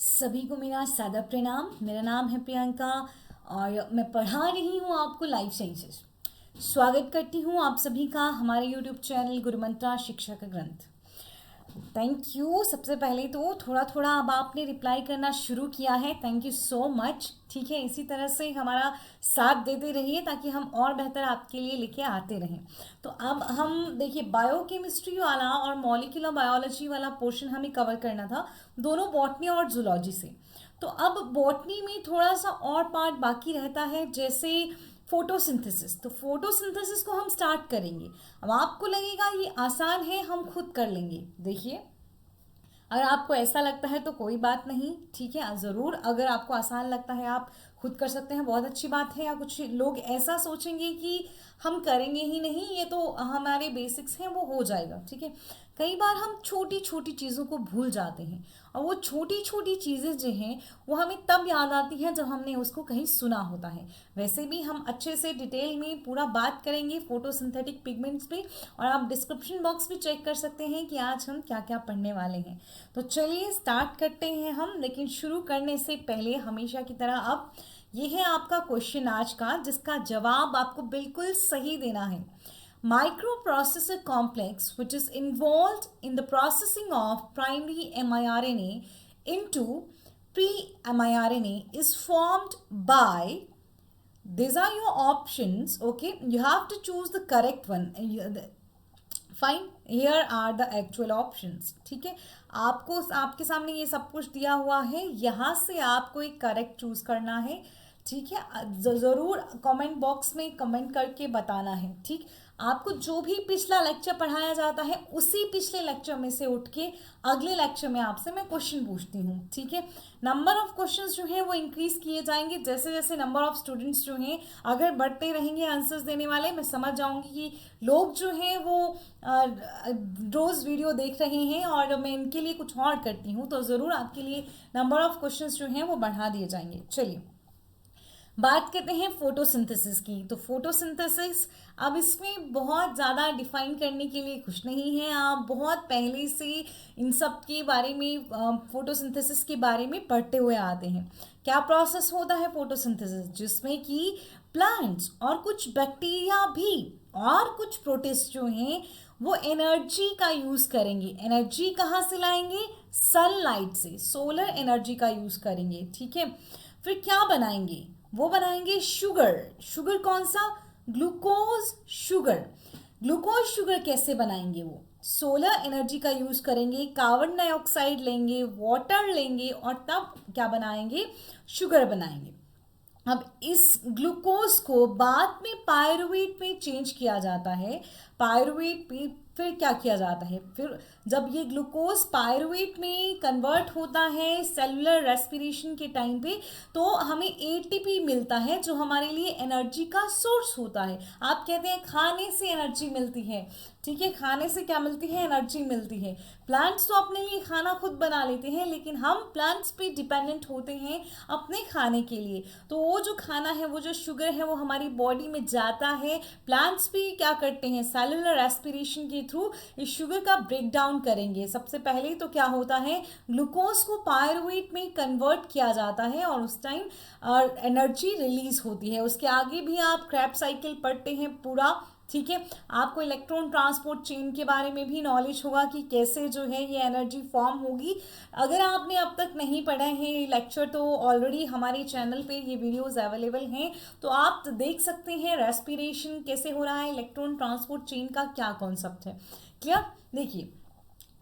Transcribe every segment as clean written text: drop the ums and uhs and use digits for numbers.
सभी को मेरा सादर प्रणाम। मेरा नाम है प्रियंका और मैं पढ़ा रही हूँ आपको लाइफ साइंसेस। स्वागत करती हूँ आप सभी का हमारे यूट्यूब चैनल गुरुमंत्रा शिक्षा का ग्रंथ। Thank you. सबसे पहले तो थोड़ा थोड़ा अब आपने रिप्लाई करना शुरू किया है, थैंक यू सो मच। ठीक है, इसी तरह से हमारा साथ देते रहिए ताकि हम और बेहतर आपके लिए लेके आते रहें। तो अब हम देखिए, बायोकेमिस्ट्री वाला और मॉलिक्यूलर बायोलॉजी वाला पोर्शन हमें कवर करना था, दोनों बॉटनी और जूलॉजी से। तो अब बॉटनी में थोड़ा सा और पार्ट बाकी रहता है, जैसे फोटोसिंथेसिस। तो फोटोसिंथेसिस को हम स्टार्ट करेंगे। अब आपको लगेगा ये आसान है, हम खुद कर लेंगे। देखिए, अगर आपको ऐसा लगता है तो कोई बात नहीं, ठीक है, ज़रूर। अगर आपको आसान लगता है आप खुद कर सकते हैं, बहुत अच्छी बात है। या कुछ लोग ऐसा सोचेंगे कि हम करेंगे ही नहीं, ये तो हमारे बेसिक्स हैं, वो हो जाएगा। ठीक है, कई बार हम छोटी छोटी चीज़ों को भूल जाते हैं और वो छोटी छोटी चीज़ें जो हैं वो हमें तब याद आती हैं जब हमने उसको कहीं सुना होता है। वैसे भी हम अच्छे से डिटेल में पूरा बात करेंगे फोटोसिंथेटिक पिगमेंट्स पे, और आप डिस्क्रिप्शन बॉक्स भी चेक कर सकते हैं कि आज हम क्या क्या पढ़ने वाले हैं। तो चलिए स्टार्ट करते हैं हम। लेकिन शुरू करने से पहले हमेशा की तरह अब ये है आपका क्वेश्चन आज का, जिसका जवाब आपको बिल्कुल सही देना है। Microprocessor complex, which is involved in the processing of primary miRNA into pre-miRNA, is formed by, these are your options. Okay, you have to choose the correct one. Fine, here are the actual options. ठीक है, आपको आपके सामने ये सब कुछ दिया हुआ है, यहाँ से आपको एक करेक्ट चूज करना है। ठीक है, ज़रूर कमेंट बॉक्स में कमेंट करके बताना है। ठीक, आपको जो भी पिछला लेक्चर पढ़ाया जाता है उसी पिछले लेक्चर में से उठ के अगले लेक्चर में आपसे मैं क्वेश्चन पूछती हूँ। ठीक है, नंबर ऑफ क्वेश्चंस जो हैं वो इंक्रीज किए जाएंगे जैसे जैसे नंबर ऑफ स्टूडेंट्स जो हैं अगर बढ़ते रहेंगे आंसर्स देने वाले। मैं समझ जाऊंगी कि लोग जो हैं वो रोज़ वीडियो देख रहे हैं और मैं इनके लिए कुछ और करती हूँ, तो ज़रूर आपके लिए नंबर ऑफ क्वेश्चंस जो हैं वो बढ़ा दिए जाएंगे। चलिए बात करते हैं फोटोसिंथेसिस की। तो फोटोसिंथेसिस, अब इसमें बहुत ज़्यादा डिफाइन करने के लिए कुछ नहीं है, आप बहुत पहले से इन सब के बारे में फोटोसिंथेसिस के बारे में पढ़ते हुए आते हैं। क्या प्रोसेस होता है फोटोसिंथेसिस, जिसमें कि प्लांट्स और कुछ बैक्टीरिया भी और कुछ प्रोटिस्ट जो हैं वो एनर्जी का यूज़ करेंगे। एनर्जी कहाँ से लाएंगे? सनलाइट से, सोलर एनर्जी का यूज़ करेंगे। ठीक है, फिर क्या बनाएंगे? वो बनाएंगे शुगर। शुगर कौन सा? Glucose sugar. ग्लूकोज शुगर कैसे बनाएंगे? वो सोलर एनर्जी का यूज करेंगे, कार्बन डाइऑक्साइड लेंगे, वाटर लेंगे और तब क्या बनाएंगे? शुगर बनाएंगे। अब इस ग्लूकोज को बाद में पायरुवेट में चेंज किया जाता है। पायरुवेट में फिर क्या किया जाता है? फिर जब ये ग्लूकोज पायरुवेट में कन्वर्ट होता है सेलुलर रेस्पिरेशन के टाइम पे, तो हमें एटीपी मिलता है जो हमारे लिए एनर्जी का सोर्स होता है। आप कहते हैं खाने से एनर्जी मिलती है। ठीक है, खाने से क्या मिलती है? एनर्जी मिलती है। प्लांट्स तो अपने लिए खाना खुद बना लेते हैं, लेकिन हम प्लांट्स पे डिपेंडेंट होते हैं अपने खाने के लिए। तो वो जो खाना है, वो जो शुगर है, वो हमारी बॉडी में जाता है। प्लांट्स भी क्या करते हैं? सेलुलर रेस्पिरेशन के थ्रू इस शुगर का ब्रेक डाउन करेंगे। सबसे पहले तो क्या होता है? ग्लूकोज को पायरुवेट में कन्वर्ट किया जाता है और उस टाइम एनर्जी रिलीज होती है। उसके आगे भी आप क्रेब्स साइकिल पढ़ते हैं पूरा। ठीक है, आपको इलेक्ट्रॉन ट्रांसपोर्ट चेन के बारे में भी नॉलेज होगा कि कैसे जो है ये एनर्जी फॉर्म होगी। अगर आपने अब तक नहीं पढ़ा है ये लेक्चर, तो ऑलरेडी हमारे चैनल पे ये वीडियोस अवेलेबल हैं, तो आप देख सकते हैं रेस्पिरेशन कैसे हो रहा है, इलेक्ट्रॉन ट्रांसपोर्ट चेन का क्या कॉन्सेप्ट है। क्लियर? देखिए,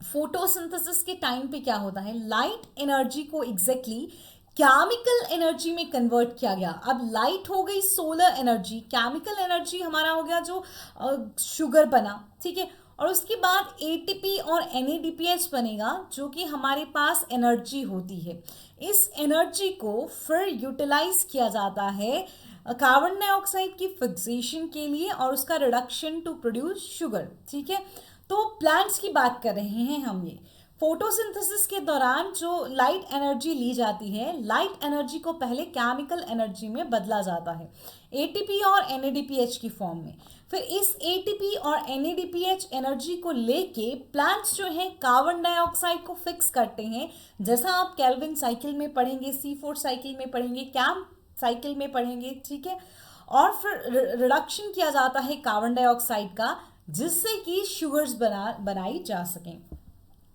फोटोसिंथेसिस के टाइम पे क्या होता है? लाइट एनर्जी को एग्जैक्टली केमिकल एनर्जी में कन्वर्ट किया गया। अब लाइट हो गई सोलर एनर्जी, केमिकल एनर्जी हमारा हो गया जो शुगर बना। ठीक है, और उसके बाद एटीपी और एनएडीपीएच बनेगा जो कि हमारे पास एनर्जी होती है। इस एनर्जी को फिर यूटिलाइज किया जाता है कार्बन डाइऑक्साइड की फिक्सेशन के लिए और उसका रिडक्शन टू प्रोड्यूस शुगर। ठीक है, तो प्लांट्स की बात कर रहे हैं हम। ये फोटोसिंथेसिस के दौरान जो लाइट एनर्जी ली जाती है, लाइट एनर्जी को पहले केमिकल एनर्जी में बदला जाता है एटीपी और एनएडीपीएच की फॉर्म में। फिर इस एटीपी और एनएडीपीएच एनर्जी को लेके प्लांट्स जो हैं कार्बन डाइऑक्साइड को फिक्स करते हैं, जैसा आप केल्विन साइकिल में पढ़ेंगे, C4 साइकिल में पढ़ेंगे, कैम्प साइकिल में पढ़ेंगे, ठीक है। और फिर रिडक्शन किया जाता है कार्बन डाइऑक्साइड का, जिससे कि शुगर्स बनाई जा सकें।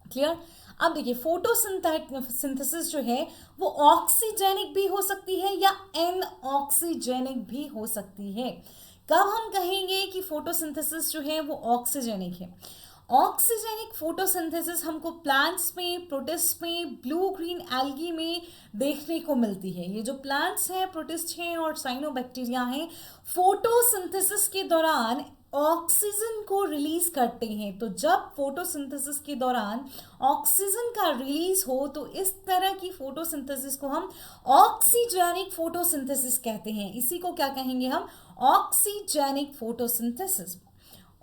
क्लियर। अब देखिए फोटोसिंथेसिस जो है वो ऑक्सीजेनिक भी हो सकती है या एनऑक्सीजेनिक भी हो सकती है। कब हम कहेंगे कि फोटोसिंथेसिस जो है वो ऑक्सीजेनिक है? ऑक्सीजेनिक फोटोसिंथेसिस हमको प्लांट्स में, प्रोटिस्ट में, ब्लू ग्रीन एल्गी में देखने को मिलती है। ये जो प्लांट्स हैं, प्रोटिस्ट हैं और साइनोबैक्टीरिया हैं, फोटोसिंथेसिस के दौरान ऑक्सीजन को रिलीज करते हैं। तो जब फोटोसिंथेसिस के दौरान ऑक्सीजन का रिलीज हो तो इस तरह की फोटोसिंथेसिस को हम ऑक्सीजेनिक फोटोसिंथेसिस कहते हैं। इसी को क्या कहेंगे हम? Oxygenic photosynthesis.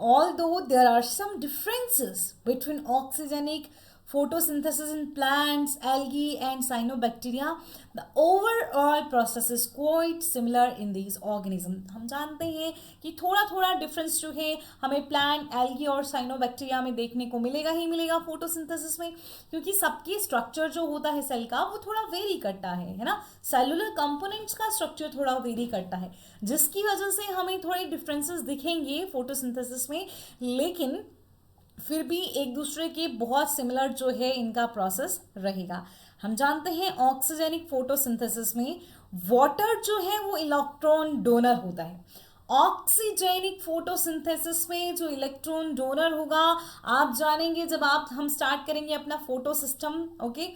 Although there are some differences between oxygenic photosynthesis in plants, algae and cyanobacteria, the overall process is quite similar in these organisms. हम जानते हैं कि थोड़ा थोड़ा डिफरेंस जो है हमें प्लांट, एल्गी और साइनोबैक्टीरिया में देखने को मिलेगा ही मिलेगा फोटोसिंथेसिस में, क्योंकि सबकी स्ट्रक्चर जो होता है सेल का वो थोड़ा वेरी करता है ना। सेलुलर कंपोनेंट्स का स्ट्रक्चर थोड़ा वेरी करता है, जिसकी वजह से हमें थोड़े डिफरेंसेस दिखेंगे फोटोसिंथेसिस में, लेकिन फिर भी एक दूसरे के बहुत सिमिलर जो है इनका प्रोसेस रहेगा। हम जानते हैं ऑक्सीजेनिक फोटोसिंथेसिस में वाटर जो है वो इलेक्ट्रॉन डोनर होता है। ऑक्सीजेनिक फोटोसिंथेसिस में जो इलेक्ट्रॉन डोनर होगा आप जानेंगे जब हम स्टार्ट करेंगे अपना फोटो सिस्टम। ओके,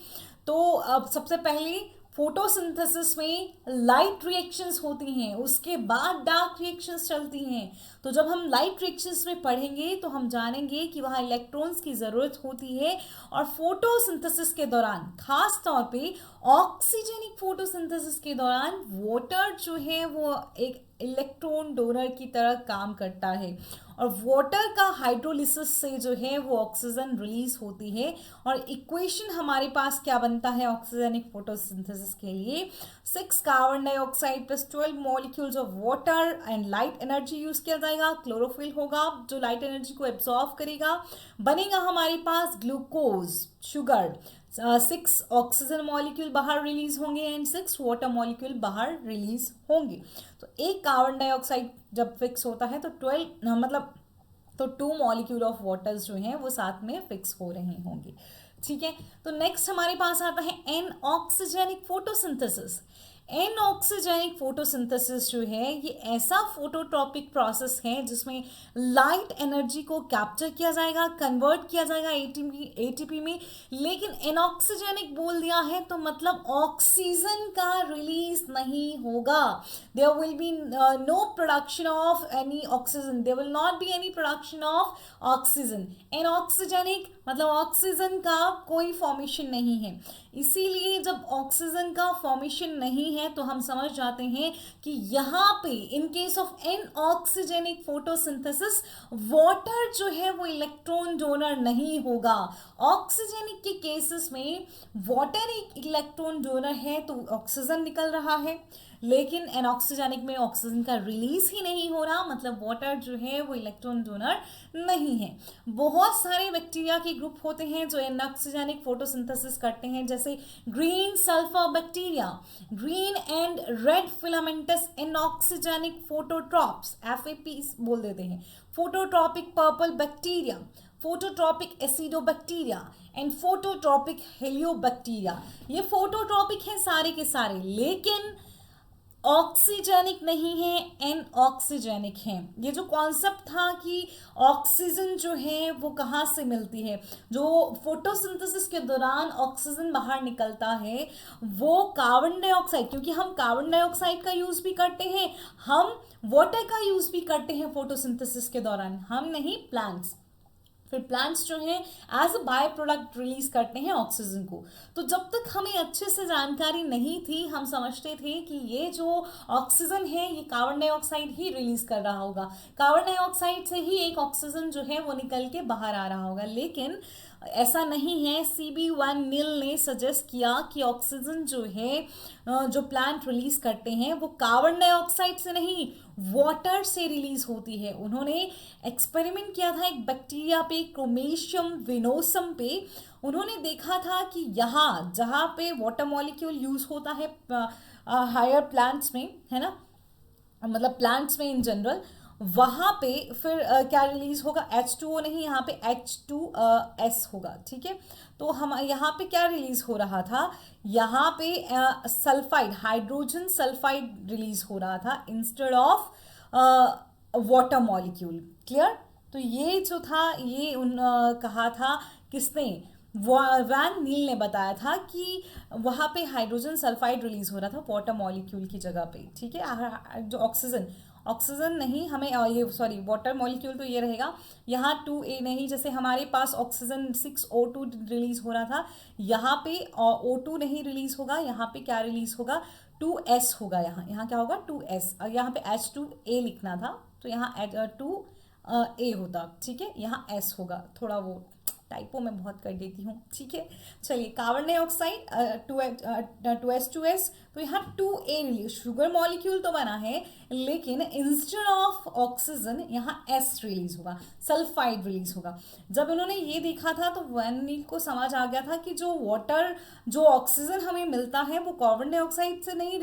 तो अब सबसे पहले फोटोसिंथेसिस में लाइट रिएक्शंस होती हैं, उसके बाद डार्क रिएक्शंस चलती हैं। तो जब हम लाइट रिएक्शंस में पढ़ेंगे तो हम जानेंगे कि वहाँ इलेक्ट्रॉन्स की ज़रूरत होती है। और फोटोसिंथेसिस के दौरान, खास तौर पे ऑक्सीजेनिक फोटोसिंथेसिस के दौरान, वाटर जो है वो एक इलेक्ट्रॉन डोनर की तरह काम करता है और वाटर का हाइड्रोलिसिस से जो है वो ऑक्सीजन रिलीज होती है। और इक्वेशन हमारे पास क्या बनता है ऑक्सीजेनिक फोटोसिंथेसिस के लिए? 6 carbon dioxide plus 12 molecules of water and light energy use किया जाएगा। क्लोरोफिल होगा जो लाइट एनर्जी को एब्जॉर्व करेगा। बनेगा हमारे पास ग्लूकोज, शुगर। 6 ऑक्सीजन मॉलिक्यूल बाहर रिलीज होंगे एंड 6 वाटर मॉलिक्यूल बाहर रिलीज होंगे। तो एक कार्बन डाइऑक्साइड जब फिक्स होता है तो 2 मॉलिक्यूल ऑफ वाटर्स जो हैं वो साथ में फिक्स हो रहे होंगे। ठीक है, तो नेक्स्ट हमारे पास आता है एनऑक्सीजेनिक फोटोसिंथेसिस। एनऑक्सीजेनिक फोटोसिंथेसिस जो है ये ऐसा फोटोट्रॉपिक प्रोसेस है जिसमें लाइट एनर्जी को कैप्चर किया जाएगा, कन्वर्ट किया जाएगा एटीपी में। लेकिन एनऑक्सीजेनिक बोल दिया है तो मतलब ऑक्सीजन का रिलीज नहीं होगा। There will be no production of any oxygen, there will not be any production of oxygen. Anoxygenic मतलब ऑक्सीजन का कोई फॉर्मेशन नहीं है। इसीलिए जब ऑक्सीजन का फॉर्मेशन नहीं है तो हम समझ जाते हैं कि यहाँ पे इन case of anoxygenic photosynthesis water जो है वो इलेक्ट्रॉन डोनर नहीं होगा। ऑक्सीजेनिक के केसेस में वाटर एक इलेक्ट्रॉन डोनर है तो ऑक्सीजन निकल रहा है, लेकिन एनऑक्सीजेनिक में ऑक्सीजन का रिलीज ही नहीं हो रहा, मतलब वाटर जो है वो इलेक्ट्रॉन डोनर नहीं है। बहुत सारे बैक्टीरिया के ग्रुप होते हैं जो एनऑक्सीजेनिक फोटोसिंथेसिस करते हैं, जैसे green sulphur bacteria, green and red filamentous anoxygenic phototrophs, FAP बोल देते हैं, phototrophic purple bacteria, phototrophic acidobacteria and phototrophic heliobacteria. ये फोटोट्रॉपिक हैं सारे के सारे, लेकिन ऑक्सीजेनिक नहीं है, एनऑक्सीजेनिक है। ये जो कॉन्सेप्ट था कि ऑक्सीजन जो है वो कहाँ से मिलती है, जो फोटोसिंथेसिस के दौरान ऑक्सीजन बाहर निकलता है वो कार्बन डाइऑक्साइड, क्योंकि हम कार्बन डाइऑक्साइड का यूज भी करते हैं, हम वाटर का यूज भी करते हैं फोटोसिंथेसिस के दौरान, हम नहीं प्लांट्स। फिर प्लांट्स जो हैं as a by product release करते हैं ऑक्सीजन को। तो जब तक हमें अच्छे से जानकारी नहीं थी हम समझते थे कि ये जो ऑक्सीजन है ये कार्बन डाइऑक्साइड ही रिलीज कर रहा होगा, कार्बन डाइऑक्साइड से ही एक ऑक्सीजन जो है वो निकल के बाहर आ रहा होगा। लेकिन ऐसा नहीं है। CB1 नील ने सजेस्ट किया कि ऑक्सीजन जो है जो प्लांट रिलीज करते हैं वो कार्बन डाइऑक्साइड से नहीं, वाटर से रिलीज होती है। उन्होंने एक्सपेरिमेंट किया था एक बैक्टीरिया पे, क्रोमेशियम विनोसम पे। उन्होंने देखा था कि यहाँ जहाँ पे वाटर मॉलिक्यूल यूज होता है हायर प्लांट्स में, है ना, मतलब प्लांट्स में इन जनरल, वहाँ पे फिर क्या रिलीज होगा, H2O नहीं, यहाँ पे H2S होगा, ठीक है। तो हम यहाँ पे क्या रिलीज हो रहा था, यहाँ पे सल्फाइड, हाइड्रोजन सल्फाइड रिलीज हो रहा था instead of water molecule. Clear. तो ये जो था ये कहा था किसने, वैन नील ने बताया था कि वहाँ पे हाइड्रोजन सल्फाइड रिलीज हो रहा था वाटर मॉलिक्यूल की जगह पे, ठीक है। जो ऑक्सीजन नहीं, हमें ये सॉरी वाटर मॉलिक्यूल तो ये रहेगा, यहाँ 2A नहीं, जैसे हमारे पास ऑक्सीजन 6O2 रिलीज हो रहा था, यहाँ पे O2 नहीं रिलीज होगा, यहाँ पे क्या रिलीज होगा, 2S होगा, यहाँ क्या होगा 2S, और यहाँ पे H2A लिखना था तो यहाँ 2A होता, ठीक है। यहाँ S होगा, थोड़ा वो टाइपो में बहुत कर देती हूँ, ठीक है। चलिए, कार्बन डाइऑक्साइड 2H2S, तो यहाँ 2A रिलीज, शुगर मॉलिक्यूल तो बना है लेकिन इंस्टेड ऑफ ऑक्सीजन यहाँ S रिलीज होगा, सल्फाइड रिलीज होगा। जब उन्होंने ये देखा था तो वैन नील को समझ आ गया था कि जो ऑक्सीजन हमें मिलता है वो कार्बन डाइऑक्साइड से नहीं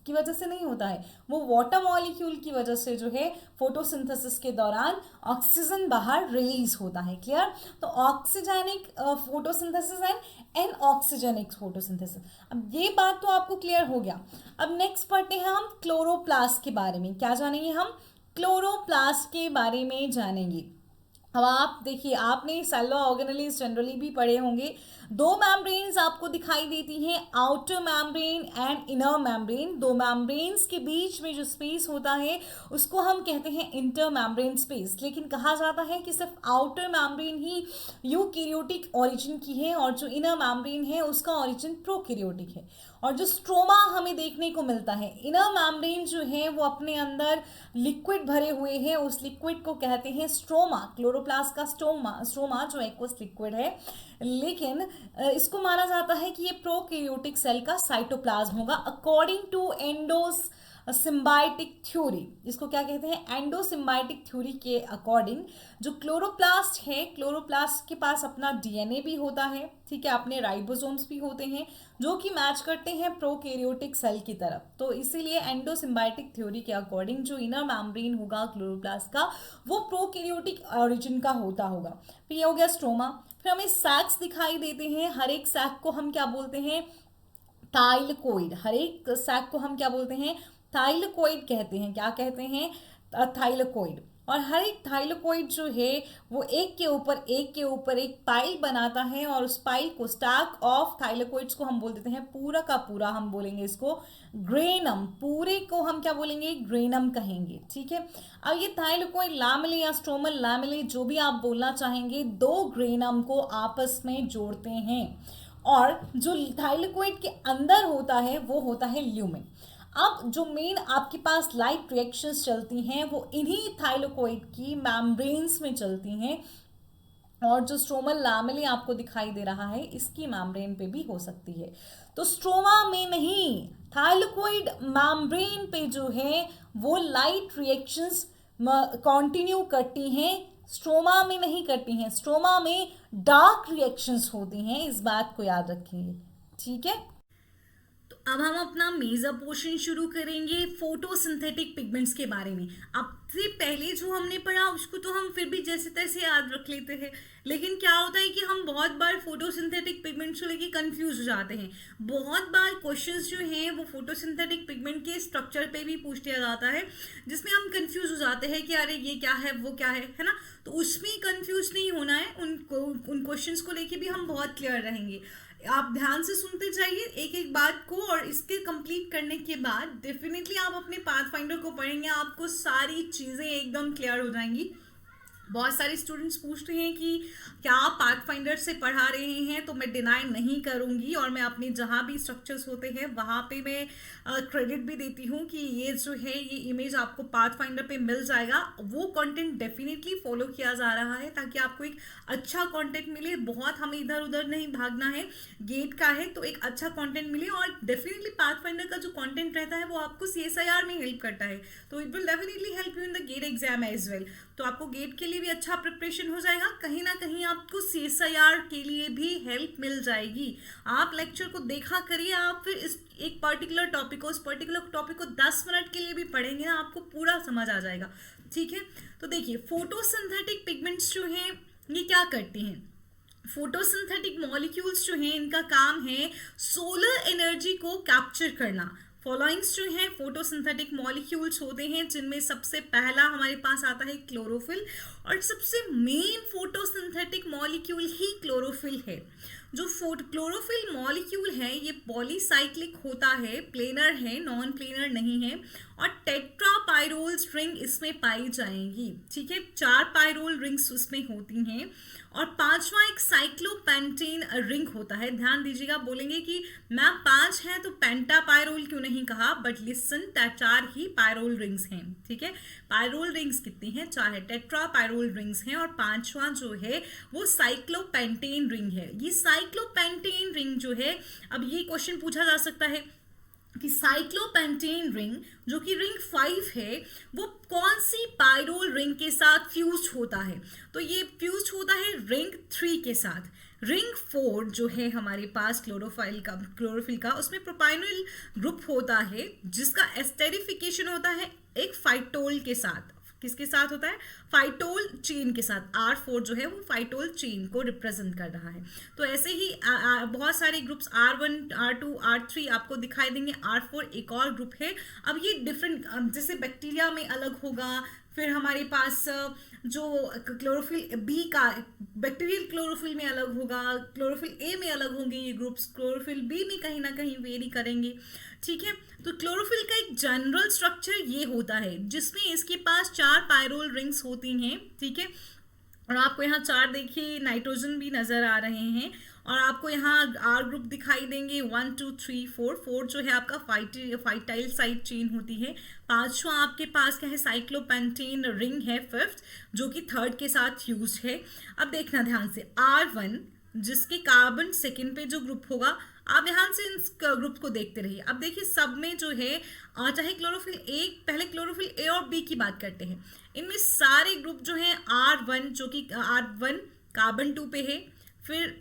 की वजह से नहीं होता है, वो वाटर मॉलिक्यूल की वजह से जो है फोटोसिंथेसिस के दौरान ऑक्सीजन बाहर रिलीज होता है। क्लियर। तो oxygenic photosynthesis and anoxygenic photosynthesis. अब ये बात तो आपको क्लियर हो गया। अब नेक्स्ट पढ़ते हैं हम क्लोरोप्लास्ट के बारे में। क्या जानेंगे हम, क्लोरोप्लास्ट के बारे में जानेंगे। अब आप देखिए, आपने सेलुलर ऑर्गेनेल्स जनरली भी पढ़े होंगे। दो मेम्ब्रेन्स आपको दिखाई देती हैं, outer membrane and inner membrane. दो मेम्ब्रेन्स के बीच में जो स्पेस होता है उसको हम कहते हैं इंटर मेम्ब्रेन स्पेस। लेकिन कहा जाता है कि सिर्फ आउटर मेम्ब्रेन ही यूकैरियोटिक ऑरिजिन की है और जो इनर मेम्ब्रेन है उसका ऑरिजिन प्रोकैरियोटिक है। और जो स्ट्रोमा हमें देखने को मिलता है, इनर मेम्ब्रेन जो है वो अपने अंदर लिक्विड भरे हुए हैं, उस लिक्विड को कहते हैं स्ट्रोमा। क्लोरोप्लास्ट का स्ट्रोमा जो एक्वस लिक्विड है, लेकिन इसको माना जाता है कि ये प्रोकैरियोटिक सेल का साइटोप्लाज्म होगा अकॉर्डिंग टू सिम्बायोटिक थ्योरी। इसको क्या कहते हैं, एंडोसिम्बायोटिक थ्योरी के अकॉर्डिंग जो क्लोरोप्लास्ट है, क्लोरोप्लास्ट के पास अपना डीएनए भी होता है, ठीक है, अपने राइबोसोम्स भी होते हैं जो कि मैच करते हैं प्रोकैरियोटिक सेल की तरफ। तो इसीलिए एंडोसिम्बायोटिक थ्योरी के अकॉर्डिंग जो इनर मेम्ब्रेन होगा क्लोरोप्लास्ट का वो प्रोकैरियोटिक ऑरिजिन का होगा। फिर ये हो गया स्ट्रोमा। फिर हमें सैक्स दिखाई देते हैं, हर एक सैक को हम क्या बोलते हैं, थाइलकोइड। हर एक सैक को हम क्या बोलते हैं, थाइलकोइड कहते हैं। क्या कहते हैं, थाइलकोइड। और हर एक थाइलकोइड जो है वो एक के ऊपर एक पाइल बनाता है और उस पाइल को, स्टैक ऑफ थाइलकोइड्स को हम बोल देते हैं पूरा का पूरा, हम बोलेंगे इसको ग्रेनम। पूरे को हम क्या बोलेंगे, ग्रेनम कहेंगे, ठीक है। अब ये थाइलकोइड लैमेले या स्ट्रोमल लैमेले जो भी आप बोलना चाहेंगे, दो ग्रेनम को आपस में जोड़ते हैं। और जो थाइलकोइड के अंदर होता है वो होता है ल्यूमेन। अब जो मेन आपके पास लाइट रिएक्शंस चलती हैं वो इन्हीं थाइलकोइड की मेम्ब्रेन्स में चलती हैं, और जो स्ट्रोमल लैमेले आपको दिखाई दे रहा है इसकी मेम्ब्रेन पे भी हो सकती है। तो स्ट्रोमा में नहीं, थाइलकोइड मेम्ब्रेन पे जो है वो लाइट रिएक्शंस कंटिन्यू करती हैं, स्ट्रोमा में नहीं करती हैं। स्ट्रोमा में डार्क रिएक्शंस होती हैं, इस बात को याद रखेंगे, ठीक है। अब हम अपना मेजर पोर्शन शुरू करेंगे फोटोसिंथेटिक पिगमेंट्स के बारे में। अब से पहले जो हमने पढ़ा उसको तो हम फिर भी जैसे तैसे याद रख लेते हैं, लेकिन क्या होता है कि हम बहुत बार फोटोसिंथेटिक पिगमेंट्स को लेके कंफ्यूज हो जाते हैं। बहुत बार क्वेश्चंस जो हैं वो फोटोसिंथेटिक पिगमेंट के स्ट्रक्चर पे भी पूछ लिया जाता है, जिसमें हम कंफ्यूज हो जाते हैं कि अरे ये क्या है वो क्या है ना। तो उसमें कंफ्यूज नहीं होना है, उन क्वेश्चंस को लेके भी हम बहुत क्लियर रहेंगे। आप ध्यान से सुनते जाइए एक एक बात को, और इसके कंप्लीट करने के बाद डेफिनेटली आप अपने पाथफाइंडर को पढ़ेंगे, आपको सारी चीज़ें एकदम क्लियर हो जाएंगी। बहुत सारे स्टूडेंट्स पूछ रहे हैं कि क्या आप पाथ फाइंडर से पढ़ा रहे हैं, तो मैं डिनाई नहीं करूंगी और मैं अपने जहाँ भी स्ट्रक्चर्स होते हैं वहाँ पे मैं क्रेडिट भी देती हूँ कि ये जो है ये इमेज आपको पाथ फाइंडर पे मिल जाएगा। वो कंटेंट डेफिनेटली फॉलो किया जा रहा है ताकि आपको एक अच्छा कंटेंट मिले। बहुत हमें इधर उधर नहीं भागना है, गेट का है तो एक अच्छा कंटेंट मिले। और डेफिनेटली पाथ फाइंडर का जो कंटेंट रहता है वो आपको CSIR में हेल्प करता है, तो it will definitely help you in the GATE exam as well. तो आपको गेट के लिए भी अच्छा प्रिपरेशन हो जाएगा, कहीं ना कहीं आपको CSIR के लिए भी हेल्प मिल जाएगी। आप लेक्चर को देखा करिए, आप फिर इस एक पर्टिकुलर टॉपिक को, उस पर्टिकुलर टॉपिक को 10 मिनट के लिए भी पढ़ेंगे ना, आपको पूरा समझ आ जाएगा। ठीक है, तो देखिए फोटोसिंथेटिक पिगमेंट्स जो हैं ये क्या करते हैं। फोटोसिंथेटिक मॉलिक्यूल्स जो हैं इनका काम है सोलर एनर्जी को कैप्चर करना। फॉलोइंग्स जो हैं फोटोसिंथेटिक मॉलिक्यूल्स होते हैं, जिनमें सबसे पहला हमारे पास आता है क्लोरोफिल, और सबसे मेन फोटोसिंथेटिक मॉलिक्यूल ही क्लोरोफिल है। जो क्लोरोफिल मॉलिक्यूल है ये पॉलीसाइक्लिक होता है, प्लेनर है, नॉन प्लेनर नहीं है, और टेट्रा पायरोल रिंग इसमें पाई जाएंगी। ठीक है, 4 पायरोल रिंग्स उसमें होती हैं, और 5वां एक साइक्लोपेंटेन रिंग होता है। ध्यान दीजिएगा, बोलेंगे कि मैम 5 है तो पेंटा पायरोल क्यों नहीं कहा, but listen 4 he pyrrole rings हैं। ठीक है, पायरोल रिंग्स कितनी हैं, 4 है, टेट्रा पायरोल रिंग्स हैं, और 5वां जो है वो साइक्लोपेंटेन रिंग है। ये साइक्लोपेंटेन रिंग जो है, अब ये क्वेश्चन पूछा जा सकता है कि साइक्लोपेंटेन रिंग जो कि रिंग 5 है वो कौन सी पायरोल रिंग के साथ फ्यूज होता है, तो ये फ्यूज होता है रिंग 3 के साथ। रिंग 4 जो है हमारे पास क्लोरोफिल का उसमें प्रोपाइनोल ग्रुप होता है, जिसका एस्टेरिफिकेशन होता है एक फाइटोल के साथ। किसके साथ होता है, फाइटोल चेन के साथ। R4 जो है वो फाइटोल चेन को रिप्रेजेंट कर रहा है। तो ऐसे ही बहुत सारे ग्रुप्स R1 R2 R3 आपको दिखाई देंगे। R4 एक और ग्रुप है। अब ये डिफरेंट, जैसे बैक्टीरिया में अलग होगा, फिर हमारे पास जो क्लोरोफिल बी का बैक्टीरियल क्लोरोफिल में अलग होगा, क्लोरोफिल ए में अलग होंगे ये ग्रुप्स, क्लोरोफिल बी में कहीं ना कहीं वेरी करेंगे। ठीक है, तो क्लोरोफिल का एक जनरल स्ट्रक्चर ये होता है जिसमें इसके पास 4 पायरोल रिंग्स होती हैं। ठीक है, और आपको यहाँ 4 देखिए नाइट्रोजन भी नजर आ रहे हैं, और आपको यहाँ R ग्रुप दिखाई देंगे 1 2 3 4। 4 जो है आपका फाइटाइल साइड चेन होती है। 5वां आपके पास क्या है, साइक्लोपेंटेन रिंग है 5th, जो कि 3rd के साथ यूज है। अब देखना ध्यान से, R1 जिसके कार्बन सेकेंड पे जो ग्रुप होगा, आप ध्यान से इन ग्रुप को देखते रहिए। अब देखिए सब में जो है चाहे क्लोरोफिल ए, पहले क्लोरोफिल ए और बी की बात करते हैं, इनमें सारे ग्रुप जो हैं R1 जो कि R1 कार्बन 2 पे है, फिर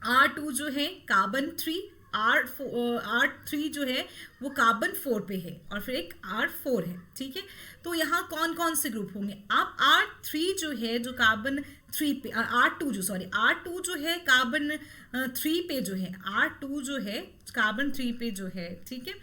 R2 जो है कार्बन 3, R3 जो है वो कार्बन 4 पे है, और फिर एक R4 है। ठीक है, तो यहाँ कौन कौन से ग्रुप होंगे, आप R3 जो है जो कार्बन 3 पे, R2 जो है कार्बन 3 पे जो है, R2 जो है कार्बन 3 पे जो है। ठीक है,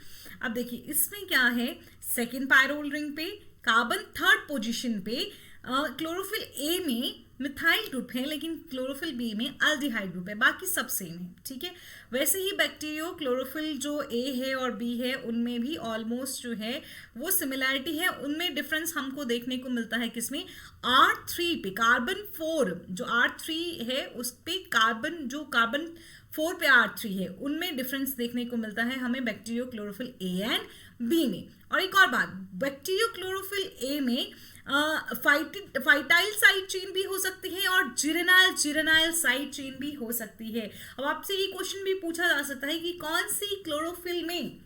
अब देखिए इसमें क्या है, सेकेंड पायरोल रिंग पे कार्बन 3rd पोजीशन पे, क्लोरोफिल ए में मिथाइल ग्रुप है, लेकिन क्लोरोफिल बी में अल्डिहाइड ग्रुप है, बाकी सब सेम है। ठीक है, वैसे ही बैक्टीरियो क्लोरोफिल जो ए है और बी है उनमें भी ऑलमोस्ट जो है वो सिमिलैरिटी है। उनमें डिफरेंस हमको देखने को मिलता है किसमें, R3 पे कार्बन 4 जो R3 है उस पे कार्बन 4 पे R3 है, उनमें डिफरेंस देखने को मिलता है हमें bacteriochlorophyll A and B में। और एक और बात, बैक्टीरियो क्लोरोफिल ए में फाइटाइल साइड चेन भी हो सकती है और जिरेनाइल साइड चेन भी हो सकती है। अब आपसे ये क्वेश्चन भी पूछा जा सकता है कि कौन सी क्लोरोफिल में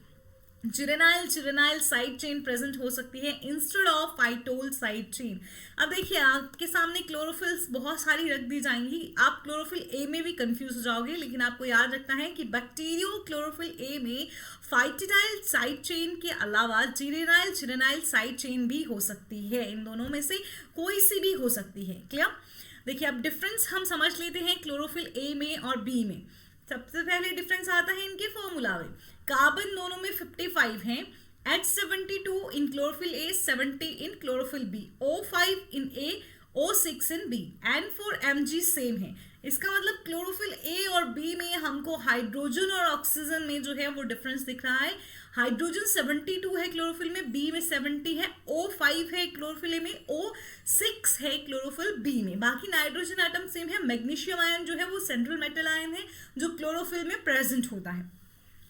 जिरेनाइल साइड चेन प्रेजेंट हो सकती है instead of phytol side chain. अब देखिए आपके सामने क्लोरोफिल्स बहुत सारी रख दी जाएंगी, आप क्लोरोफिल ए में भी कंफ्यूज हो जाओगे, लेकिन आपको याद रखना है कि बैक्टीरियो क्लोरोफिल ए में फाइटाइल साइड चेन के अलावा जिरेनाइल साइड चेन भी हो सकती है। इन दोनों में से कोई सी भी हो सकती है। क्लियर, देखिए अब डिफरेंस हम समझ लेते हैं क्लोरोफिल ए में और बी में। सबसे पहले डिफरेंस आता है इनके फॉर्मूला में, कार्बन दोनों में 55 है, H72 in chlorophyll A, 70 in chlorophyll B, O5 in A, O6 in B, N4 Mg same है। इसका मतलब क्लोरोफिल ए और बी में हमको हाइड्रोजन और ऑक्सीजन में जो है वो डिफरेंस दिख रहा है। हाइड्रोजन 72 है क्लोरोफिल में, बी में 70 है, O5 है क्लोरोफिल ए में, O6 है क्लोरोफिल बी में। बाकी नाइट्रोजन एटम सेम है। मैग्नीशियम आयन जो है वो सेंट्रल मेटल आयन है जो क्लोरोफिल में प्रेजेंट होता है।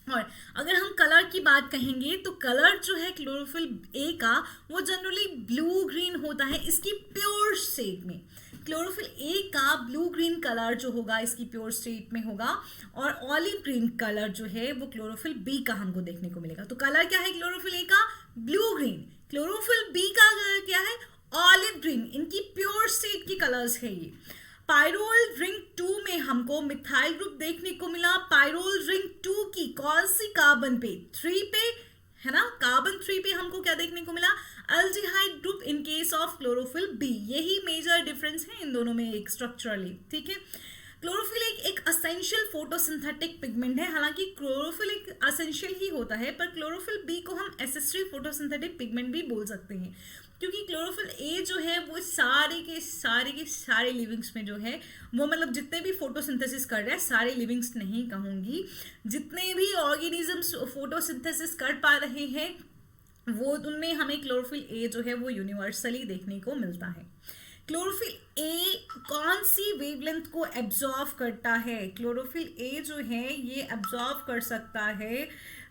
और अगर हम कलर की बात कहेंगे तो कलर जो है क्लोरोफिल ए का वो जनरली ब्लू ग्रीन होता है इसकी प्योर स्टेट में। क्लोरोफिल ए का ब्लू ग्रीन कलर जो होगा इसकी प्योर स्टेट में होगा, और ऑलिव ग्रीन कलर जो है वो क्लोरोफिल बी का हमको देखने को मिलेगा। तो कलर क्या है क्लोरोफिल ए का? Blue green. क्लोरोफिल बी का कलर क्या है? Olive green. इनकी प्योर स्टेट की कलर्स है ये। पायरोल रिंग 2 में हमको मिथाइल ग्रुप देखने को मिला। पायरोल रिंग 2 की कौन सी कार्बन पे? 3 पे है ना, कार्बन 3 पे हमको क्या देखने को मिला? Aldehyde group in case of chlorophyll B. यही मेजर डिफरेंस है इन दोनों में एक स्ट्रक्चरली, ठीक है। क्लोरोफिल एक असेंशियल फोटोसिंथेटिक पिगमेंट है। हालांकि क्लोरोफिल एक असेंशियल ही होता है, पर क्लोरोफिल बी को हम एसेसरी फोटोसिंथेटिक पिगमेंट भी बोल सकते हैं, क्योंकि क्लोरोफिल ए जो है वो सारे के सारे लिविंग्स में जो है वो, मतलब जितने भी फोटोसिंथेसिस कर रहे हैं, सारे लिविंग्स नहीं कहूँगी, जितने भी ऑर्गेनिजम्स फोटोसिंथेसिस कर पा रहे हैं वो, उनमें हमें क्लोरोफिल ए जो है वो यूनिवर्सली देखने को मिलता है। क्लोरोफिल ए कौन सी वेवलेंथ को एब्जॉर्व करता है? क्लोरोफिल ए जो है ये एब्जॉर्व कर सकता है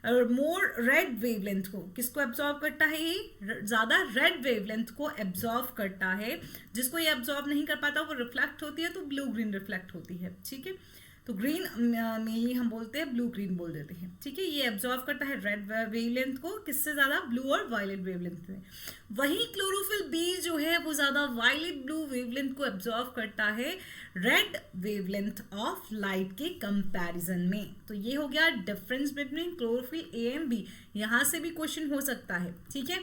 मोर रेड वेवलेंथ को। किसको एब्जॉर्व करता है? ये ज़्यादा रेड वेवलेंथ को एब्जॉर्व करता है। जिसको ये एब्जॉर्व नहीं कर पाता वो रिफ्लेक्ट होती है, तो ब्लू ग्रीन रिफ्लेक्ट होती है, ठीक है। तो ग्रीन मेनली हम बोलते हैं, ब्लू ग्रीन बोल देते हैं, ठीक है। ये एब्जॉर्व करता है रेड वेवलेंथ को, किससे ज़्यादा? ब्लू और वायलेट वेवलेंथ में। वहीं क्लोरोफिल बी जो है वो ज़्यादा वायलेट ब्लू वेवलेंथ को एब्जॉर्व करता है रेड वेवलेंथ ऑफ लाइट के कंपैरिजन में। तो ये हो गया difference between chlorophyll A and B. यहाँ से भी क्वेश्चन हो सकता है, ठीक है।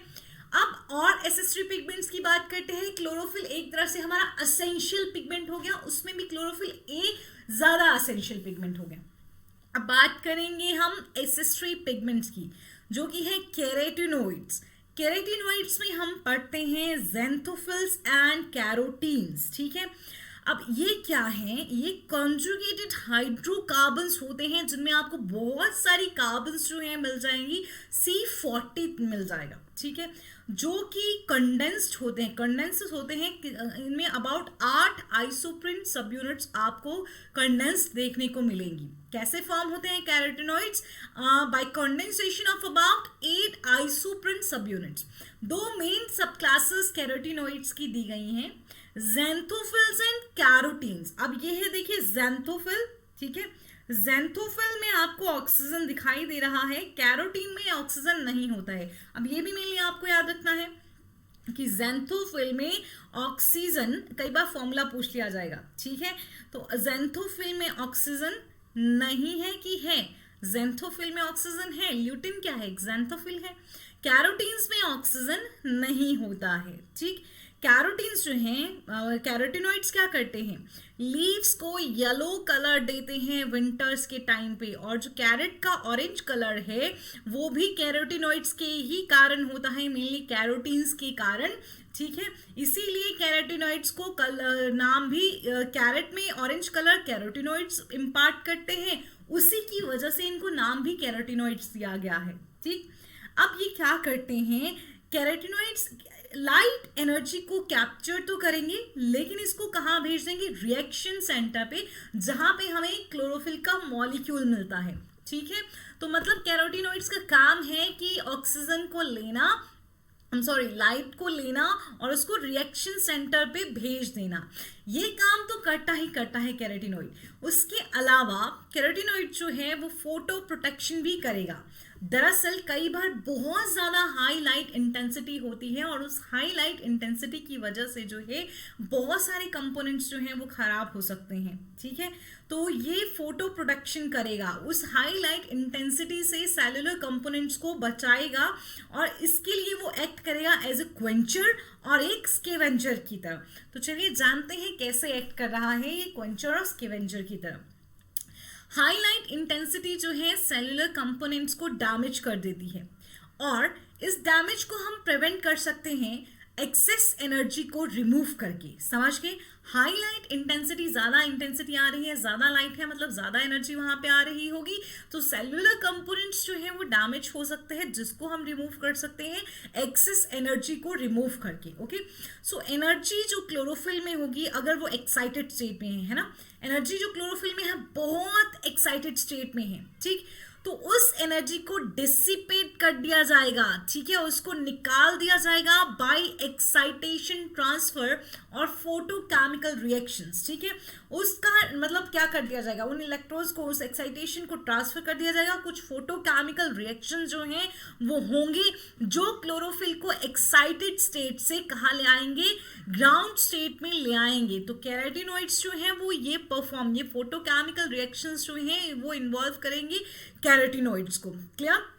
अब और एसेसरी पिगमेंट्स की बात करते हैं। क्लोरोफिल एक तरह से हमारा असेंशियल पिगमेंट हो गया, उसमें भी क्लोरोफिल ए ज्यादा असेंशियल पिगमेंट हो गया। अब बात करेंगे हम एसेसरी पिगमेंट्स की, जो कि है केराटिनोइड्स। केराटिनोइड्स में हम पढ़ते हैं ज़ैंथोफिल्स एंड कैरोटीन्स, ठीक है। अब ये क्या है? ये कॉन्जुगेटेड हाइड्रोकार्बन्स होते हैं जिनमें आपको बहुत सारी कार्बन्स जो है मिल जाएंगी, C40 मिल जाएगा, ठीक है, जो कि कंडेंस्ड होते हैं। कंडेंस्ड होते हैं, इनमें अबाउट 8 आइसोप्रिन सब यूनिट्स आपको कंडेंस्ड देखने को मिलेंगी। कैसे फॉर्म होते हैं carotenoids? Bye condensation of about 8 isoprene सब यूनिट्स। 2 मेन सब क्लासेस कैरोटिनोइड्स की दी गई हैं, ज़ैंथोफिल्स एंड कैरोटीन्स। अब ये है, देखिए ज़ैंथोफिल, ठीक है। ज़ैंथोफिल में आपको ऑक्सीजन दिखाई दे रहा है, कैरोटीन में ऑक्सीजन नहीं होता है। अब ये भी मेनली आपको याद रखना है कि ज़ैंथोफिल में ऑक्सीजन, कई बार फॉर्मूला पूछ लिया जाएगा, ठीक है। तो ज़ैंथोफिल में ऑक्सीजन नहीं है कि है? ज़ैंथोफिल में ऑक्सीजन है। ल्यूटिन क्या है? ज़ैंथोफिल है। कैरोटीन्स में ऑक्सीजन नहीं होता है, ठीक। कैरोटीन्स जो हैं, कैरोटिनोइड्स क्या करते हैं? लीव्स को येलो कलर देते हैं विंटर्स के टाइम पे, और जो कैरेट का ऑरेंज कलर है वो भी कैरोटिनोइड्स के ही कारण होता है, मेनली कैरोटीन्स के कारण, ठीक है। इसीलिए कैरोटिनोइड्स को नाम भी, कैरेट में ऑरेंज कलर कैरोटिनोइड्स इम्पार्ट करते हैं, उसी की वजह से इनको नाम भी कैरोटिनोइड्स दिया गया है, ठीक। अब ये क्या करते हैं? कैरोटिनोइड्स लाइट एनर्जी को कैप्चर तो करेंगे, लेकिन इसको कहाँ भेज देंगे? रिएक्शन सेंटर पे, जहां पे हमें क्लोरोफिल का मॉलिक्यूल मिलता है, ठीक है। तो मतलब कैरोटिनोइड्स का काम है कि ऑक्सीजन को लेना, लाइट को लेना और उसको रिएक्शन सेंटर पे भेज देना। ये काम तो करता ही करता है कैरोटिनोइड। उसके अलावा कैरोटिनोइड जो है वो फोटो प्रोटेक्शन भी करेगा। दरअसल कई बार बहुत ज़्यादा हाई लाइट इंटेंसिटी होती है, और उस हाई लाइट इंटेंसिटी की वजह से जो है बहुत सारे कंपोनेंट्स जो हैं वो ख़राब हो सकते हैं, ठीक है। तो ये फोटो प्रोटेक्शन करेगा, उस हाई लाइट इंटेंसिटी से सेलुलर कंपोनेंट्स को बचाएगा, और इसके लिए वो एक्ट करेगा एज ए क्वेंचर और एक स्केवेंजर की तरह। तो चलिए जानते हैं कैसे एक्ट कर रहा है ये क्वेंचर और स्केवेंजर की तरह। हाई लाइट इंटेंसिटी जो है सेलुलर कंपोनेंट्स को डैमेज कर देती है, और इस डैमेज को हम प्रिवेंट कर सकते हैं एक्सेस एनर्जी को रिमूव करके, समझ गए। हाई लाइट इंटेंसिटी, ज्यादा इंटेंसिटी आ रही है, ज्यादा लाइट है, मतलब ज्यादा एनर्जी वहां पे आ रही होगी, तो सेलुलर कंपोनेंट्स जो है वो डैमेज हो सकते हैं, जिसको हम रिमूव कर सकते हैं एक्सेस एनर्जी को रिमूव करके। ओके, सो एनर्जी जो क्लोरोफिल में होगी, अगर वो एक्साइटेड स्टेट में है ना, एनर्जी जो क्लोरोफिल में है बहुत एक्साइटेड स्टेट में है, ठीक, तो उस एनर्जी को डिसिपेट कर दिया जाएगा, ठीक है, उसको निकाल दिया जाएगा बाय एक्साइटेशन ट्रांसफर और फोटोकेमिकल रिएक्शंस, ठीक है। उसका मतलब क्या कर दिया जाएगा, उन इलेक्ट्रॉन्स को, उस एक्साइटेशन को ट्रांसफर कर दिया जाएगा, कुछ फोटोकेमिकल रिएक्शन जो हैं वो होंगे, जो क्लोरोफिल को एक्साइटेड स्टेट से कहाँ ले आएंगे, ग्राउंड स्टेट में ले आएंगे। तो कैरोटीनॉइड्स जो हैं वो ये फोटोकेमिकल रिएक्शंस जो हैं वो इन्वॉल्व करेंगे कैरोटीनॉइड्स को। क्लियर।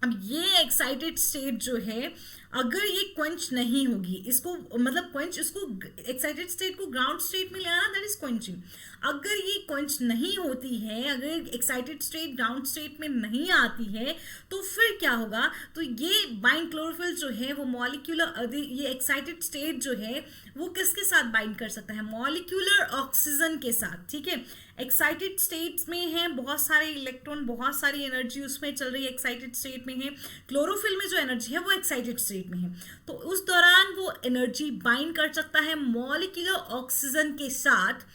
अब ये एक्साइटेड स्टेट जो है, अगर ये क्वेंच नहीं होगी, इसको मतलब क्वेंच, इसको एक्साइटेड स्टेट को ग्राउंड स्टेट में ले आना, दैट इज क्वेंचिंग। अगर ये क्वेंच नहीं होती है, अगर एक्साइटेड स्टेट ग्राउंड स्टेट में नहीं आती है, तो फिर क्या होगा, तो ये बाइंड क्लोरोफिल जो है वो मॉलिक्यूलर, ये एक्साइटेड स्टेट जो है वो किसके साथ बाइंड कर सकता है, मॉलिक्यूलर ऑक्सीजन के साथ, ठीक है। एक्साइटेड स्टेट्स में है, बहुत सारे इलेक्ट्रॉन, बहुत सारी एनर्जी उसमें चल रही है, एक्साइटेड स्टेट में है, क्लोरोफिल में जो एनर्जी है वो एक्साइटेड स्टेट में है, तो उस दौरान वो एनर्जी बाइंड कर सकता है मॉलिक्यूलर ऑक्सीजन के साथ,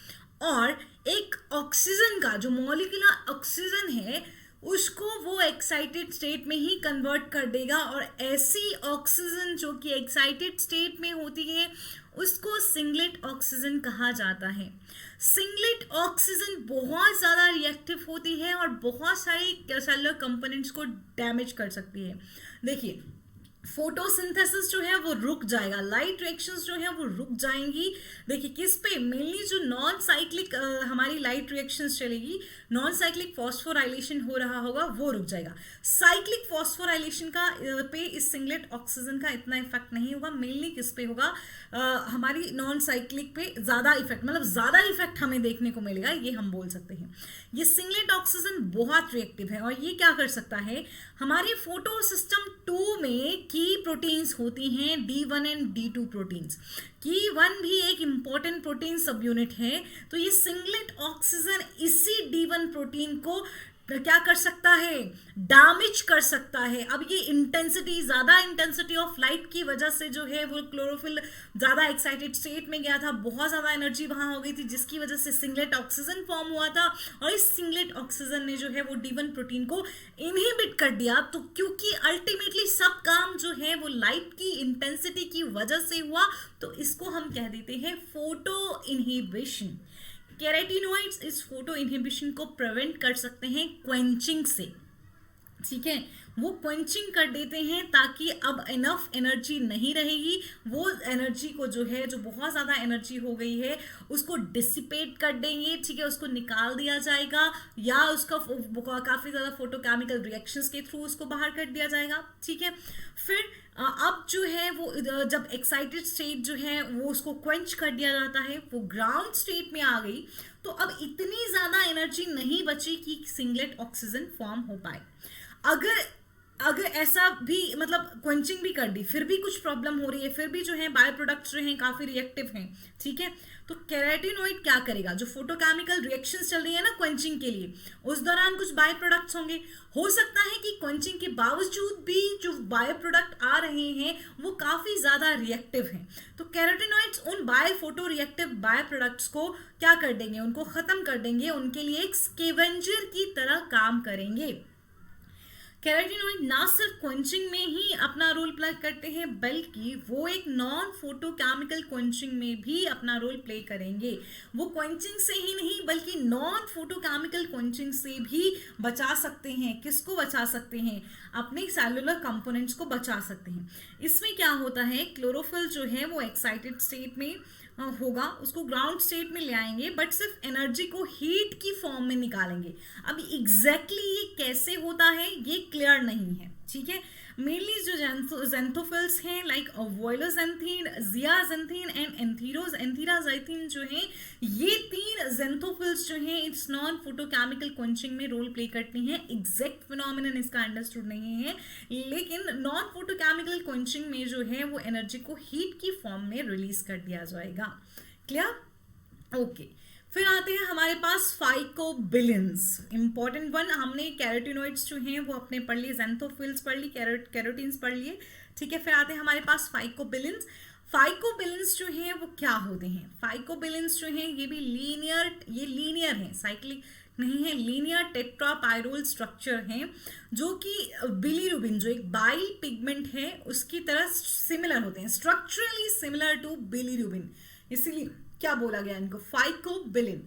और एक ऑक्सीजन का जो मॉलिक्यूलर ऑक्सीजन है उसको वो एक्साइटेड स्टेट में ही कन्वर्ट कर देगा, और ऐसी ऑक्सीजन जो कि एक्साइटेड स्टेट में होती है उसको सिंगलेट ऑक्सीजन कहा जाता है। सिंगलेट ऑक्सीजन बहुत ज़्यादा रिएक्टिव होती है और बहुत सारी सेलुलर कंपोनेंट्स को डैमेज कर सकती है। देखिए, फोटोसिंथेसिस जो है वो रुक जाएगा, लाइट रिएक्शंस जो है वो रुक जाएंगी। देखिए किस पे, मेनली जो नॉन साइक्लिक हमारी लाइट रिएक्शंस चलेगी, नॉन साइक्लिक फॉस्फोराइलेशन हो रहा होगा वो रुक जाएगा। साइक्लिक फॉस्फोराइलेशन का पे इस सिंगलेट ऑक्सीजन का इतना इफेक्ट नहीं होगा, मेनली किस पे होगा, हमारी नॉन साइक्लिक पे ज़्यादा इफेक्ट, मतलब ज़्यादा इफेक्ट हमें देखने को मिलेगा, ये हम बोल सकते हैं। ये सिंगलेट ऑक्सीजन बहुत रिएक्टिव है, और ये क्या कर सकता है, हमारे फोटो सिस्टम 2 में की प्रोटीन्स होती हैं D1 एंड D2 प्रोटीन्स। की 1 भी एक इंपॉर्टेंट प्रोटीन सब यूनिट है, तो ये सिंगलेट ऑक्सीजन इसी D1 प्रोटीन को क्या कर सकता है, डैमेज कर सकता है। अब ये इंटेंसिटी, ज्यादा इंटेंसिटी ऑफ लाइट की वजह से जो है वो क्लोरोफिल ज्यादा एक्साइटेड स्टेट में गया था, बहुत ज्यादा एनर्जी वहां हो गई थी, जिसकी वजह से सिंगलेट ऑक्सीजन फॉर्म हुआ था, और इस सिंगलेट ऑक्सीजन ने जो है वो D1 प्रोटीन को इनहिबिट कर दिया। तो क्योंकि अल्टीमेटली सब काम जो है वो लाइट की इंटेंसिटी की वजह से हुआ, तो इसको हम कह देते हैं फोटो इनहिबिशन। कैरोटीनॉइड्स इस फोटो इनहिबिशन को प्रिवेंट कर सकते हैं क्वेंचिंग से, ठीक है, वो क्वेंचिंग कर देते हैं ताकि अब इनफ एनर्जी नहीं रहेगी, वो एनर्जी को जो है, जो बहुत ज़्यादा एनर्जी हो गई है उसको डिसिपेट कर देंगे, ठीक है, उसको निकाल दिया जाएगा, या उसका काफ़ी ज़्यादा फोटोकेमिकल रिएक्शंस के थ्रू उसको बाहर कर दिया जाएगा, ठीक है। फिर अब जो है वो जब एक्साइटेड स्टेट जो है वो उसको क्वेंच कर दिया जाता है, वो ग्राउंड स्टेट में आ गई, तो अब इतनी ज़्यादा एनर्जी नहीं बची कि सिंगलेट ऑक्सीजन फॉर्म हो पाए। अगर ऐसा भी, मतलब क्वेंचिंग भी कर दी, फिर भी कुछ प्रॉब्लम हो रही है, फिर भी जो है बाय प्रोडक्ट्स जो हैं काफ़ी रिएक्टिव हैं, ठीक है, तो कैरोटीनॉइड क्या करेगा, जो फोटोकेमिकल रिएक्शंस चल रही है ना क्वेंचिंग के लिए, उस दौरान कुछ बाय प्रोडक्ट्स होंगे, हो सकता है कि क्वेंचिंग के बावजूद भी जो बायो प्रोडक्ट आ रहे हैं वो काफ़ी ज़्यादा रिएक्टिव हैं, तो कैरोटीनॉइड्स उन bio photo reactive bio products को क्या कर देंगे, उनको ख़त्म कर देंगे, उनके लिए एक स्केवेंजर की तरह काम करेंगे। कैरोटीनॉइड ना सिर्फ क्वेंचिंग में ही अपना रोल प्ले करते हैं, बल्कि वो एक नॉन फोटोकेमिकल क्वेंचिंग में भी अपना रोल प्ले करेंगे। वो क्वेंचिंग से ही नहीं बल्कि नॉन फोटोकेमिकल क्वेंचिंग से भी बचा सकते हैं। किसको बचा सकते हैं? अपने सेलुलर कंपोनेंट्स को बचा सकते हैं। इसमें क्या होता है, क्लोरोफिल जो है वो एक्साइटेड स्टेट में होगा, उसको ग्राउंड स्टेट में ले आएंगे, बट सिर्फ एनर्जी को हीट की फॉर्म में निकालेंगे। अब एग्जैक्टली ये कैसे होता है ये क्लियर नहीं है, ठीक है, मेनली जो ज़ेंथोफिल्स हैं लाइक वोइलोजेंथीन, जियाजेंथीन एंड एंथीराजाइथीन जो हैं, ये 3 ज़ेंथोफिल्स जो हैं इट्स नॉन फोटोकेमिकल क्वेंचिंग में रोल प्ले करती हैं। एग्जैक्ट फिनोमिनन इसका अंडरस्टूड नहीं है, लेकिन नॉन फोटोकेमिकल क्वेंचिंग में जो है वो एनर्जी को हीट की फॉर्म में रिलीज कर दिया जाएगा। क्लियर? ओके, फिर आते हैं हमारे पास फाइकोबिलिन्स, इंपॉर्टेंट वन। हमने कैरोटिनोइड्स जो हैं वो अपने पढ़ लिए, ज़ेंथोफिल्स पढ़ ली, कैरोटीन्स पढ़ लिए, ठीक है। फिर आते हैं हमारे पास फाइकोबिलिन्स। फाइकोबिलिन्स जो हैं वो क्या होते हैं? फाइकोबिलिन्स जो हैं ये भी लीनियर हैं, साइक्लिक नहीं है, लीनियर टेट्रापायरोल स्ट्रक्चर हैं जो कि बिलीरुबिन जो एक बाइल पिगमेंट है उसकी तरह सिमिलर होते हैं, स्ट्रक्चरली सिमिलर टू बिलीरुबिन, इसीलिए क्या बोला गया इनको फाइकोबिलिन।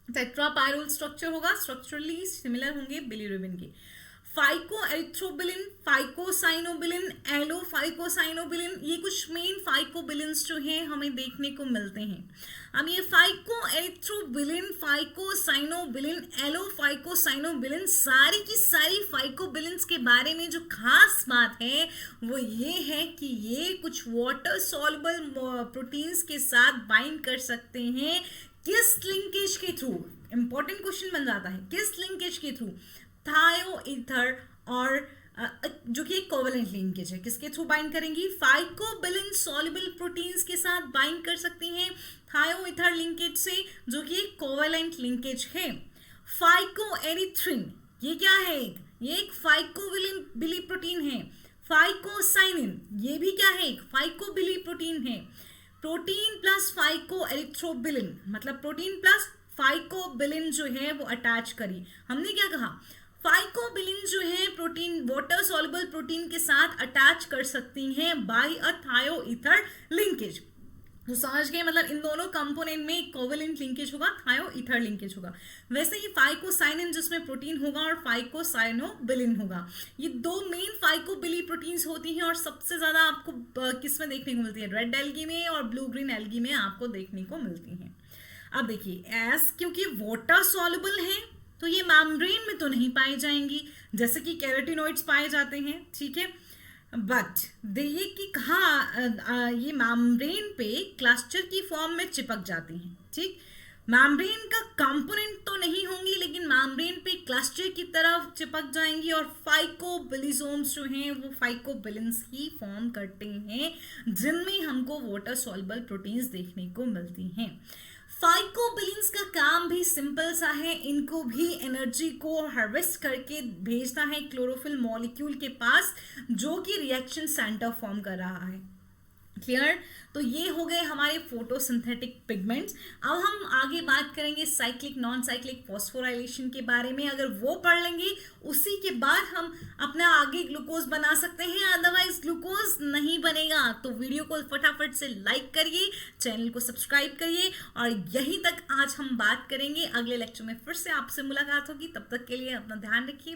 टेट्रापायरोल स्ट्रक्चर होगा, स्ट्रक्चरली सिमिलर होंगे बिलीरुबिन के। फाइको एरिथ्रोबिलिन, फाइकोसाइनोबिलिन, एलोफाइकोसाइनोबिलिन, ये कुछ मेन फाइकोबिलिन्स जो हैं हमें देखने को मिलते हैं। अब ये फाइको एरिथ्रोबिलिन, फाइकोसाइनोबिलिन, एलोफाइकोसाइनोबिलिन, सारी की सारी फाइकोबिलिन्स के बारे में जो खास बात है वो ये है कि ये कुछ वाटर सॉल्युबल प्रोटीन्स के साथ बाइंड कर सकते हैं। किस लिंकेज के थ्रू? इंपॉर्टेंट क्वेश्चन बन जाता है, किस लिंकेज के थ्रू? थायोईथर और जो कि एक कोवेलेंट लिंकेज है, किसके थ्रू बाइंड करेंगी? फाइकोबिलिन सॉल्युबल प्रोटीन्स के साथ बाइंड कर सकती हैं थायोईथर लिंकेज से, जो कि एक कोवेलेंट लिंकेज है। फाइकोएरिथ्रिन, ये क्या है? ये एक फाइकोबिली प्रोटीन है। फाइकोसाइनिन, ये भी क्या है? एक फाइकोबिली प्रोटीन है। प्रोटीन प्लस फाइकोएरिथ्रोबिलिन, मतलब प्रोटीन प्लस फाइकोबिलिन जो है वो अटैच करी। हमने क्या कहा? फाइकोबिलिन जो है प्रोटीन, वाटर सॉल्युबल प्रोटीन के साथ अटैच कर सकती हैं बाय अ थायोईथर लिंकेज। तो समझ गए, मतलब इन दोनों कंपोनेंट में कोवेलेंट लिंकेज होगा, थायोईथर लिंकेज होगा। वैसे ही फाइकोसाइनिन जिसमें प्रोटीन होगा और फाइकोसाइनोबिलिन होगा, ये 2 मेन फाइकोबिली प्रोटीन्स होती हैं और सबसे ज्यादा आपको किस में देखने को मिलती है? रेड एल्गी में और ब्लू ग्रीन एल्गी में आपको देखने को मिलती हैं। अब देखिए, क्योंकि वाटर सॉल्युबल है तो ये मेम्ब्रेन में तो नहीं पाई जाएंगी जैसे कि कैरोटिनोइड्स पाए जाते हैं, ठीक है। बट देखिए कि कहाँ ये मेम्ब्रेन पे क्लस्टर की फॉर्म में चिपक जाती हैं, ठीक। मेम्ब्रेन का कंपोनेंट तो नहीं होंगी लेकिन मेम्ब्रेन पे क्लस्टर की तरफ चिपक जाएंगी और फाइकोबिलिसोम्स जो हैं वो फाइकोबिलिन्स ही फॉर्म करते हैं जिनमें हमको वाटर सॉल्युबल प्रोटीन्स देखने को मिलती हैं। फाइकोबिलिन्स का काम भी सिंपल सा है, इनको भी एनर्जी को हार्वेस्ट करके भेजना है क्लोरोफिल मॉलिक्यूल के पास जो कि रिएक्शन सेंटर फॉर्म कर रहा है। क्लियर? तो ये हो गए हमारे फोटोसिंथेटिक पिगमेंट्स। अब हम आगे बात करेंगे साइक्लिक नॉन साइक्लिक फॉस्फोराइलेशन के बारे में। अगर वो पढ़ लेंगे उसी के बाद हम अपना आगे ग्लूकोज बना सकते हैं, अदरवाइज ग्लूकोज नहीं बनेगा। तो वीडियो को फटाफट से लाइक करिए, चैनल को सब्सक्राइब करिए और यहीं तक आज हम बात करेंगे। अगले लेक्चर में फिर से आपसे मुलाकात होगी, तब तक के लिए अपना ध्यान रखिए।